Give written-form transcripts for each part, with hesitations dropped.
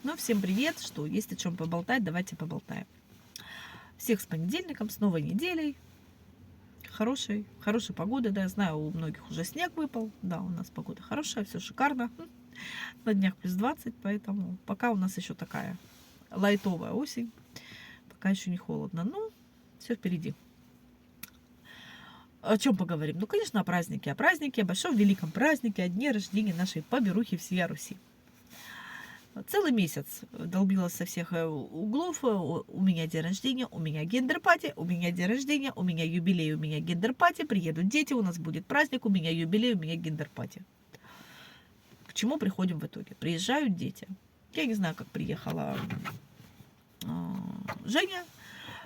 Ну, всем привет, что есть о чем поболтать, давайте поболтаем. Всех с понедельником, с новой неделей, хорошей погоды, да, я знаю, у многих уже снег выпал, да, у нас погода хорошая, все шикарно, на днях плюс 20, поэтому пока у нас еще такая лайтовая осень, пока еще не холодно, ну, все впереди. О чем поговорим? Ну, конечно, о празднике, о большом великом празднике, о дне рождения нашей поберухи всея Руси. Целый месяц долбилась со всех углов. У меня день рождения, у меня гендер-пати, у меня день рождения, у меня юбилей, у меня гендер-пати. Приедут дети, у нас будет праздник, у меня юбилей, у меня гендер-пати. К чему приходим в итоге? Приезжают дети. Я не знаю, как приехала Женя.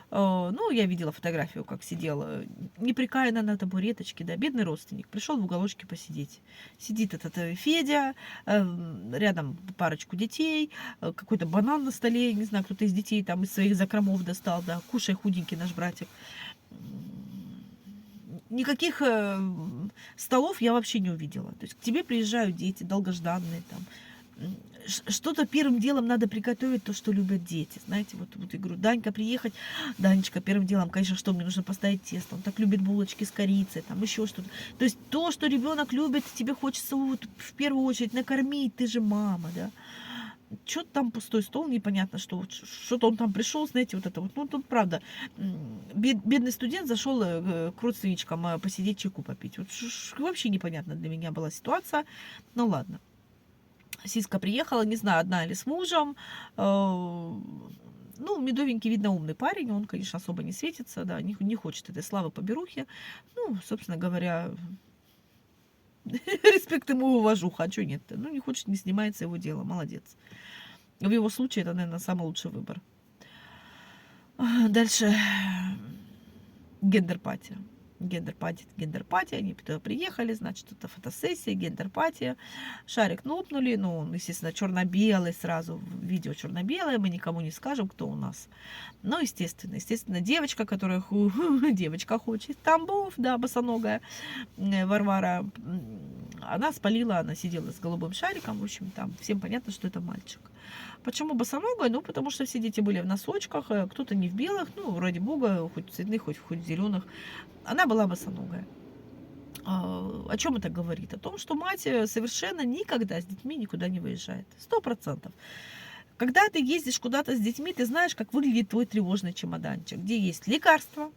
Ну, я видела фотографию, как сидела неприкаянно на табуреточке, да, бедный родственник, пришел в уголочке посидеть. Сидит этот Федя, рядом парочку детей, какой-то банан на столе, не знаю, кто-то из детей там из своих закромов достал, да, кушай, худенький наш братик. Никаких столов я вообще не увидела. То есть к тебе приезжают дети долгожданные там, что-то первым делом надо приготовить, то, что любят дети. Знаете, вот я говорю, Данька приехать, Данечка, первым делом, конечно, что мне нужно поставить тесто. Он так любит булочки с корицей, там еще что-то. То есть то, что ребенок любит, тебе хочется вот в первую очередь накормить, ты же мама, да. Что-то там пустой стол, непонятно, что-то он там пришел, знаете, вот это вот. Ну, тут правда, бедный студент зашел к родственничкам посидеть, чайку попить. Вот вообще непонятно для меня была ситуация. Ну, ладно. Сиска приехала, не знаю, одна или с мужем. Ну, медовенький, видно, умный парень. Он, конечно, особо не светится, да, не хочет этой славы поберухи. Ну, собственно говоря, респект ему и уважуха, а что нет-то? Ну, не хочет, не снимается его дело, молодец. В его случае это, наверное, самый лучший выбор. Дальше гендер-пати. Гендер-пати, они туда приехали, значит, это фотосессия, гендер-пати. Шарик нопнули, ну, он, естественно, черно-белый сразу, видео черно-белое, мы никому не скажем, кто у нас. Ну, естественно, девочка, которая девочка хочет, Тамбов, да, босоногая, Варвара, она спалила, она сидела с голубым шариком, в общем, там всем понятно, что это мальчик. Почему босоногая? Ну, потому что все дети были в носочках, кто-то не в белых, ну, ради бога, хоть в цветных, хоть в зеленых. Она была босоногая. О чем это говорит? О том, что мать совершенно никогда с детьми никуда не выезжает. 100%. Когда ты ездишь куда-то с детьми, ты знаешь, как выглядит твой тревожный чемоданчик, где есть лекарства,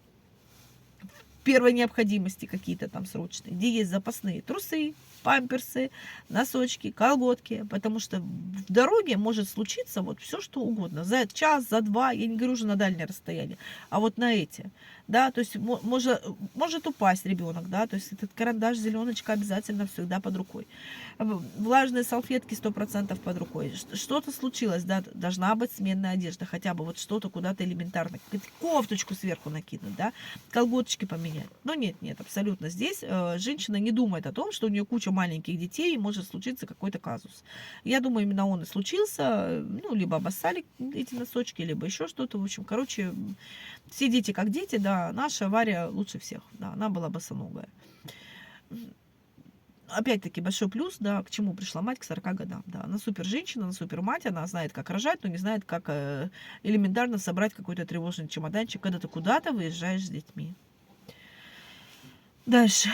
первой необходимости какие-то там срочные, где есть запасные трусы, памперсы, носочки, колготки, потому что в дороге может случиться вот все, что угодно, за час, за два, я не говорю уже на дальнее расстояние, а вот на эти, да, то есть может упасть ребенок, да, то есть этот карандаш, зеленочка обязательно всегда под рукой, влажные салфетки 100% под рукой, что-то случилось, да, должна быть сменная одежда, хотя бы вот что-то куда-то элементарно, кофточку сверху накинуть, да, колготочки поменять. Но нет, абсолютно здесь женщина не думает о том, что у нее куча маленьких детей и может случиться какой-то казус. Я думаю, именно он и случился, ну, либо обоссали эти носочки, либо еще что-то, в общем, короче, все дети как дети, да, наша Варя лучше всех, да, она была босоногая. Опять-таки большой плюс, да, к чему пришла мать к 40 годам, да, она супер женщина, она супер мать, она знает, как рожать, но не знает, как элементарно собрать какой-то тревожный чемоданчик, когда ты куда-то выезжаешь с детьми. Дальше.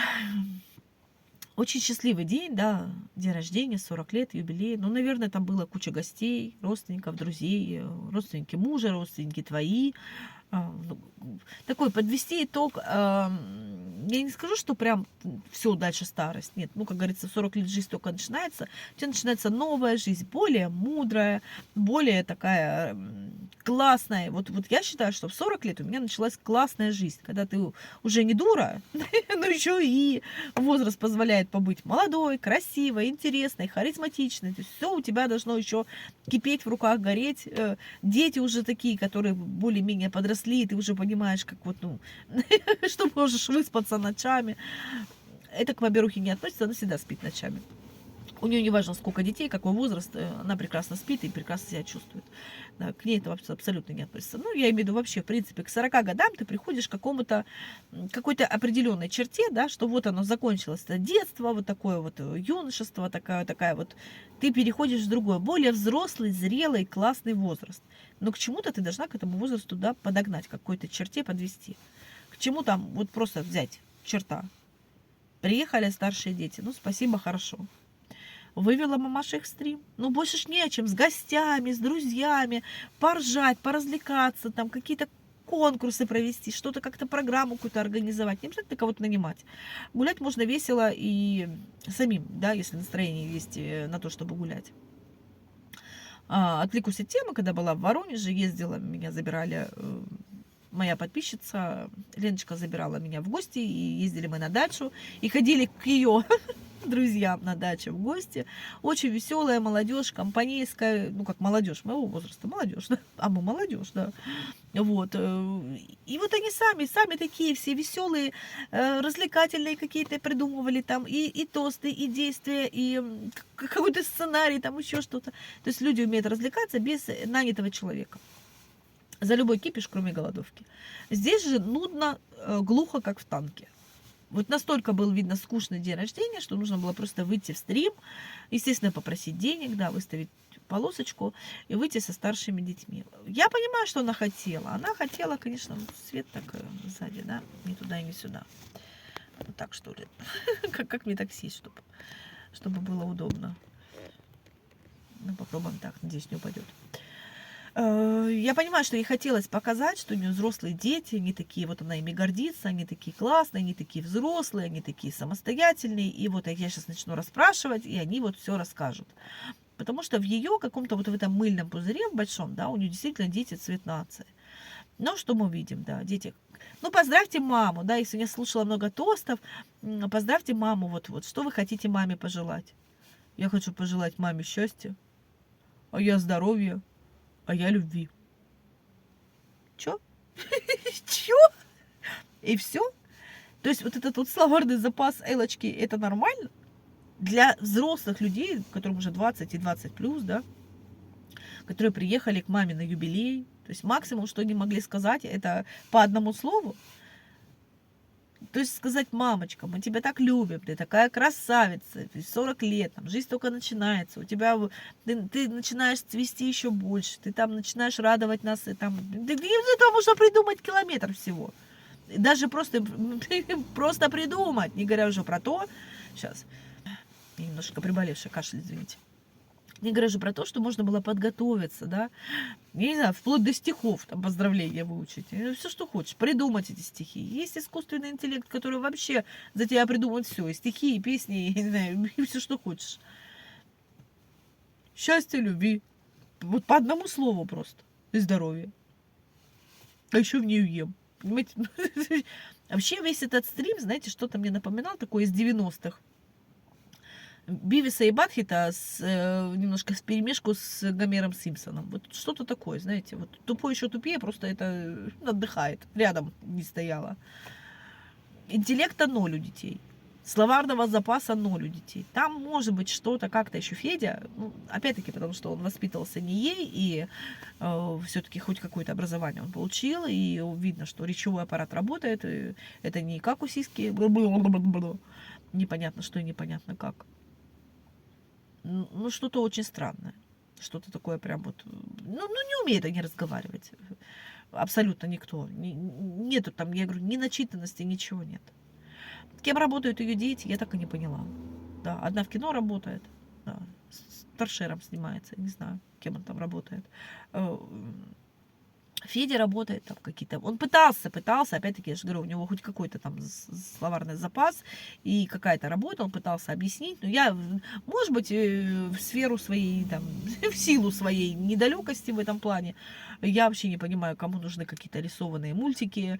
Очень счастливый день, да, день рождения, 40 лет, юбилей. Ну, наверное, там было куча гостей, родственников, друзей, родственники мужа, родственники твои. Такой подвести итог. Я не скажу, что прям все дальше старость. Нет, ну, как говорится, 40 лет жизнь только начинается. У тебя начинается новая жизнь, более мудрая, более такая классная. Вот я считаю, что в 40 лет у меня началась классная жизнь, когда ты уже не дура, но еще и возраст позволяет побыть молодой, красивой, интересной, харизматичной. То есть все у тебя должно еще кипеть в руках, гореть. Дети уже такие, которые более-менее подросли, и ты уже понимаешь, как вот, ну, что можешь выспаться ночами. Это к Маберухе не относится, она всегда спит ночами. У нее не важно, сколько детей, какой возраст, она прекрасно спит и прекрасно себя чувствует. Да, к ней это абсолютно не относится. Ну, я имею в виду вообще, в принципе, к 40 годам ты приходишь к какой-то определенной черте, да, что вот оно закончилось, это детство, вот такое вот юношество, такая вот, ты переходишь в другой, более взрослый, зрелый, классный возраст. Но к чему-то ты должна к этому возрасту, да, подогнать, к какой-то черте подвести. К чему там, вот просто взять черта. Приехали старшие дети, ну, спасибо, хорошо. Вывела мамаша их в стрим. Ну, больше ж не о чем. С гостями, с друзьями. Поржать, поразвлекаться, там какие-то конкурсы провести, что-то как-то программу какую-то организовать. Не обязательно кого-то нанимать. Гулять можно весело и самим, да, если настроение есть на то, чтобы гулять. Отвлекусь от темы, когда была в Воронеже, ездила, меня забирали, моя подписчица Леночка забирала меня в гости, и ездили мы на дачу, и ходили к ее друзьям на даче в гости. Очень веселая молодежь, компанейская, ну как молодежь моего возраста, молодежь, да? А мы молодежь, да. Вот. И вот они сами такие все веселые, развлекательные какие-то придумывали там и тосты, и действия, и какой-то сценарий, там еще что-то. То есть люди умеют развлекаться без нанятого человека. За любой кипиш, кроме голодовки. Здесь же нудно, глухо, как в танке. Вот настолько был, видно, скучный день рождения, что нужно было просто выйти в стрим, естественно, попросить денег, да, выставить полосочку и выйти со старшими детьми. Я понимаю, что она хотела. Она хотела, конечно, свет так сзади, да, не туда и не сюда. Вот так, что ли. Как мне таксист, чтобы было удобно. Ну, попробуем так, надеюсь, не упадет. Я понимаю, что ей хотелось показать, что у нее взрослые дети, они такие, вот она ими гордится, они такие классные, они такие взрослые, они такие самостоятельные. И вот я сейчас начну расспрашивать, и они вот все расскажут. Потому что в ее каком-то вот в этом мыльном пузыре, в большом, да, у нее действительно дети цвет нации. Но что мы видим, да, дети. Ну, поздравьте маму, да, если я слушала много тостов, поздравьте маму, вот, что вы хотите маме пожелать? Я хочу пожелать маме счастья, а я здоровья, а я любви. Чё? Чё? И все? То есть вот этот вот словарный запас Элочки, это нормально? Для взрослых людей, которым уже 20 и 20 плюс, да, которые приехали к маме на юбилей, то есть максимум, что они могли сказать, это по одному слову. То есть сказать: мамочка, мы тебя так любим, ты такая красавица, 40 лет, там, жизнь только начинается, у тебя ты начинаешь цвести еще больше, ты там начинаешь радовать нас, и там, этого можно придумать километр всего. Даже просто придумать, не говоря уже про то, сейчас, немножко приболевший кашель, извините. Не говоря же про то, что можно было подготовиться, да, я не знаю, вплоть до стихов, там, поздравления выучить, все, что хочешь, придумать эти стихи. Есть искусственный интеллект, который вообще за тебя придумает все, и стихи, и песни, и, не знаю, и все, что хочешь. Счастья, любви, вот по одному слову просто, и здоровья. А еще в нее ем, понимаете? Вообще весь этот стрим, знаете, что-то мне напоминал такое из 90-х. Бивиса и Батхита немножко в перемешку с Гомером Симпсоном. Вот что-то такое, знаете. Вот тупой еще тупее, просто это отдыхает. Рядом не стояла. Интеллекта 0 у детей. Словарного запаса 0 у детей. Там может быть что-то как-то еще Федя. Ну, опять-таки, потому что он воспитывался не ей, и все-таки хоть какое-то образование он получил, и видно, что речевой аппарат работает. И это не как у сиськи. Непонятно что и непонятно как. Ну, что-то очень странное. Что-то такое прям вот... Ну, не умеют они разговаривать. Абсолютно никто. Нету там, я говорю, ни начитанности, ничего нет. Кем работают ее дети, я так и не поняла. Да, одна в кино работает. Да, с торшером снимается. Не знаю, кем он там работает. Федя работает там какие-то... Он пытался, опять-таки, я же говорю, у него хоть какой-то там словарный запас и какая-то работа, он пытался объяснить, но я, может быть, в сферу своей, там, в силу своей недалекости в этом плане, я вообще не понимаю, кому нужны какие-то рисованные мультики.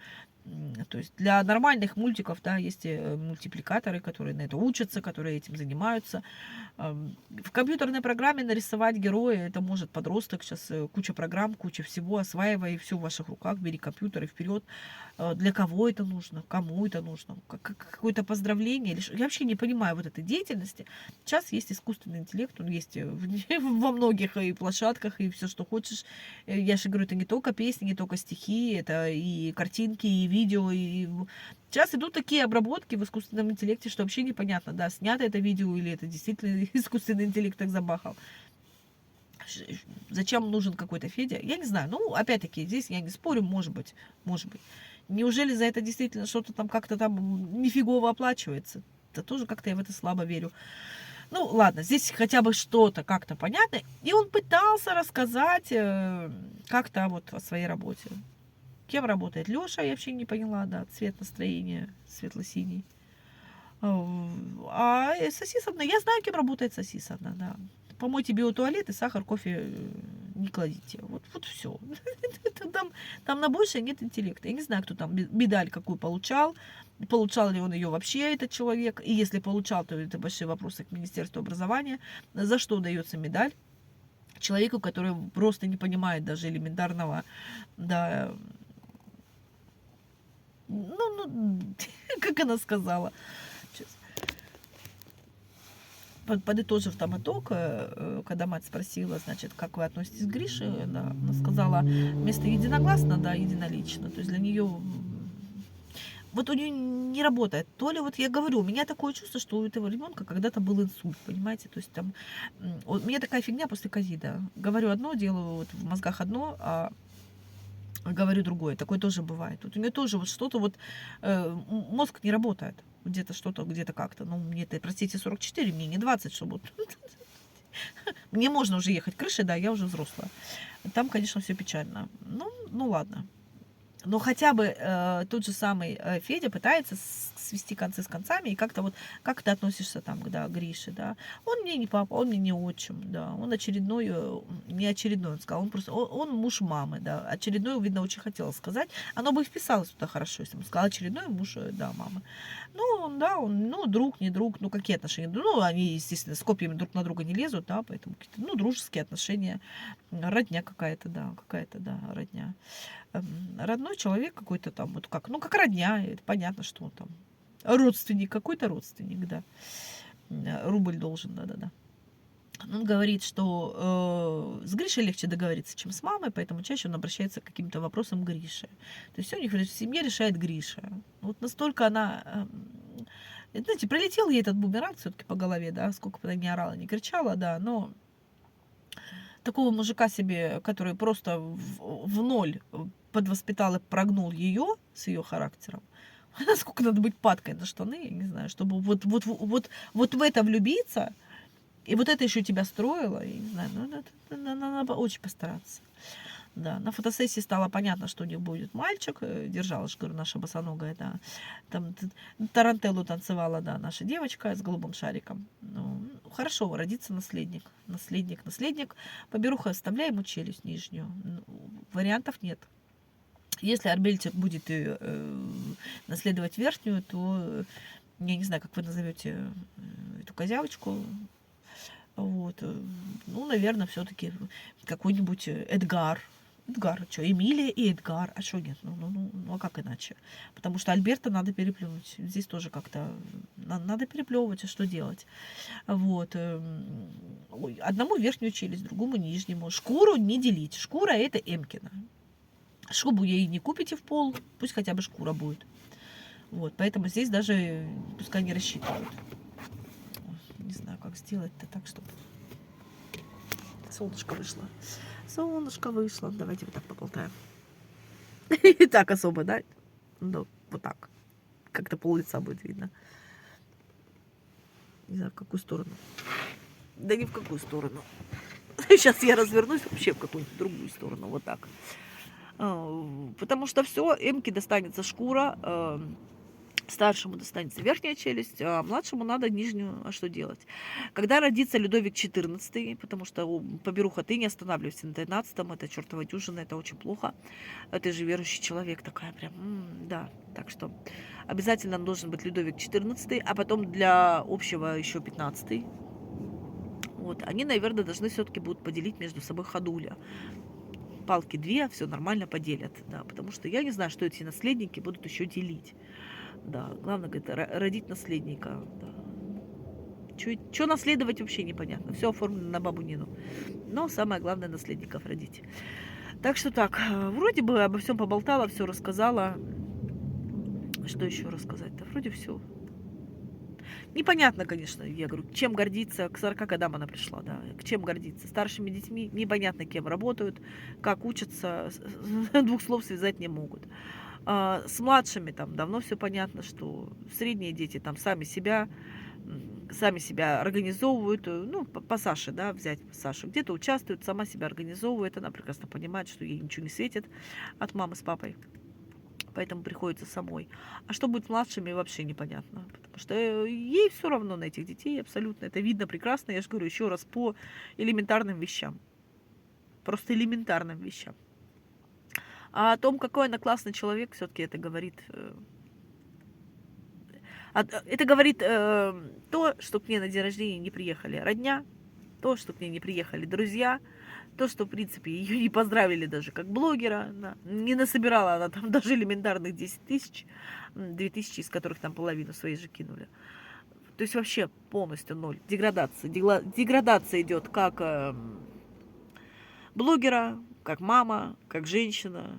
То есть для нормальных мультиков, да, есть мультипликаторы, которые на это учатся, которые этим занимаются. В компьютерной программе нарисовать героя, это может подросток, сейчас куча программ, куча всего, осваивать и все в ваших руках, бери компьютер и вперед. Для кого это нужно, кому это нужно, какое-то поздравление. Я вообще не понимаю вот этой деятельности. Сейчас есть искусственный интеллект, он есть во многих и площадках, и все, что хочешь. Я же говорю, это не только песни, не только стихи, это и картинки, и видео. Сейчас идут такие обработки в искусственном интеллекте, что вообще непонятно, да, снято это видео или это действительно искусственный интеллект так забахал. Зачем нужен какой-то Федя? Я не знаю. Ну, опять-таки, здесь я не спорю, может быть, может быть. Неужели за это действительно что-то там как-то там нифигово оплачивается? Да тоже как-то я в это слабо верю. Ну, ладно, здесь хотя бы что-то как-то понятно. И он пытался рассказать как-то вот о своей работе. Кем работает Леша, я вообще не поняла, да, цвет настроения светло-синий. А Сосисовна, я знаю, кем работает Сосисовна, да. Помойте биотуалет и сахар, кофе не кладите. Вот все. Там на большее нет интеллекта. Я не знаю, кто там медаль какую получал. Получал ли он ее вообще, этот человек. И если получал, то это большие вопросы к Министерству образования. За что дается медаль человеку, который просто не понимает даже элементарного, да, как она сказала. Подытожив там итог, когда мать спросила, значит, как вы относитесь к Грише, да, она сказала, вместо единогласно, да, единолично. То есть для нее вот у нее не работает. То ли вот я говорю, у меня такое чувство, что у этого ребенка когда-то был инсульт, понимаете? То есть там у меня такая фигня после ковида. Говорю одно, делаю вот в мозгах одно, а говорю другое. Такое тоже бывает. Вот у меня тоже вот что-то вот мозг не работает. Где-то что-то, где-то как-то. Ну, мне-то, простите, 44, мне не 20, чтобы... Мне можно уже ехать крышей, да, я уже взрослая. Там, конечно, все печально. Ну ладно. Но хотя бы тот же самый Федя пытается свести концы с концами, и как-то вот, как ты относишься там, да, к Грише, да. Он мне не папа, он мне не отчим, да. Он очередной, не очередной, он сказал, он просто, он муж мамы, да. Очередной, видно, очень хотела сказать. Оно бы и вписалось туда хорошо, если бы сказал очередной муж, да, мамы. Ну, да, он, ну, друг, не друг, ну, какие отношения? Ну, они, естественно, с копьями друг на друга не лезут, да, поэтому какие-то, ну, дружеские отношения, родня какая-то, да, родня. Родной человек какой-то там, вот как, ну, как родня, это понятно, что он там родственник, какой-то родственник, да. Рубль должен, да-да-да. Он говорит, что с Гришей легче договориться, чем с мамой, поэтому чаще он обращается к каким-то вопросам Гриши. То есть все у них в семье решает Гриша. Вот настолько она... знаете, прилетел ей этот бумеранг все-таки по голове, да, сколько бы она ни орала, не кричала, да, но такого мужика себе, который просто в ноль подвоспитал и прогнул ее с ее характером, насколько надо быть падкой на штаны, я не знаю, чтобы вот в это влюбиться, и вот это еще тебя строило, я не знаю, ну, надо очень постараться. Да, на фотосессии стало понятно, что у них будет мальчик, держала же, говорю, наша босоногая, да, там тарантеллу танцевала, да, наша девочка с голубым шариком. Ну, хорошо, родится наследник, поберуха, оставляй ему челюсть нижнюю, вариантов нет. Если Арбельчик будет наследовать верхнюю, то я не знаю, как вы назовете эту козявочку. Вот. Ну, наверное, все-таки какой-нибудь Эдгар. Эдгар, что, Эмилия и Эдгар. А что нет? Ну, а как иначе? Потому что Альберта надо переплюнуть. Здесь тоже как-то надо переплевывать, а что делать? Вот. Ой, одному верхнюю челюсть, другому нижнему. Шкуру не делить. Шкура это Эмкина. Шубу ей не купите в пол, пусть хотя бы шкура будет. Вот, поэтому здесь даже пускай не рассчитывают. Не знаю, как сделать-то так, чтобы солнышко вышло. Солнышко вышло. Давайте вот так поболтаем. И так особо, да? Ну, вот так. Как-то пол лица будет видно. Не знаю, в какую сторону. Да ни в какую сторону. Сейчас я развернусь вообще в какую-нибудь другую сторону. Вот так. Потому что все, Эмке достанется шкура, старшему достанется верхняя челюсть, а младшему надо нижнюю. А что делать? Когда родится Людовик XIV, потому что, поберуха, ты не останавливайся на 13-м, это чертова дюжина, это очень плохо. Ты же верующий человек, такая прям, да. Так что обязательно должен быть Людовик XIV, а потом для общего еще 15-й. Вот, они, наверное, должны все-таки будут поделить между собой ходуля. палки две, все нормально поделят, да, потому что я не знаю, что эти наследники будут еще делить, да, главное, говорит, родить наследника, да. Что наследовать вообще непонятно, все оформлено на бабу Нину, но самое главное наследников родить. Так что так, вроде бы обо всем поболтала, все рассказала. Что еще рассказать-то? Вроде все. Непонятно, конечно, я говорю, чем гордиться, к 40 годам она пришла, да, к чем гордиться. Старшими детьми непонятно кем работают, как учатся, двух слов связать не могут. С младшими там давно все понятно, что средние дети там сами себя организовывают, ну, по Саше, да, взять Сашу, где-то участвует, сама себя организовывает, она прекрасно понимает, что ей ничего не светит от мамы с папой. Поэтому приходится самой. А что будет с младшими, вообще непонятно. Потому что ей все равно на этих детей абсолютно. Это видно прекрасно, я же говорю, еще раз, по элементарным вещам. Просто элементарным вещам. А о том, какой она классный человек, все-таки это говорит... Это говорит то, что к ней на день рождения не приехали родня, то, что к ней не приехали друзья, то, что, в принципе, ее не поздравили даже как блогера, да. Не насобирала она там даже элементарных 10 тысяч, 2000, из которых там половину своей же кинули. То есть вообще полностью ноль. Деградация. Деградация идет как блогера, как мама, как женщина.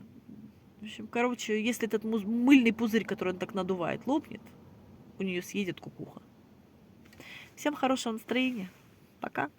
В общем, короче, если этот мыльный пузырь, который он так надувает, лопнет, у нее съедет кукуха. Всем хорошего настроения. Пока.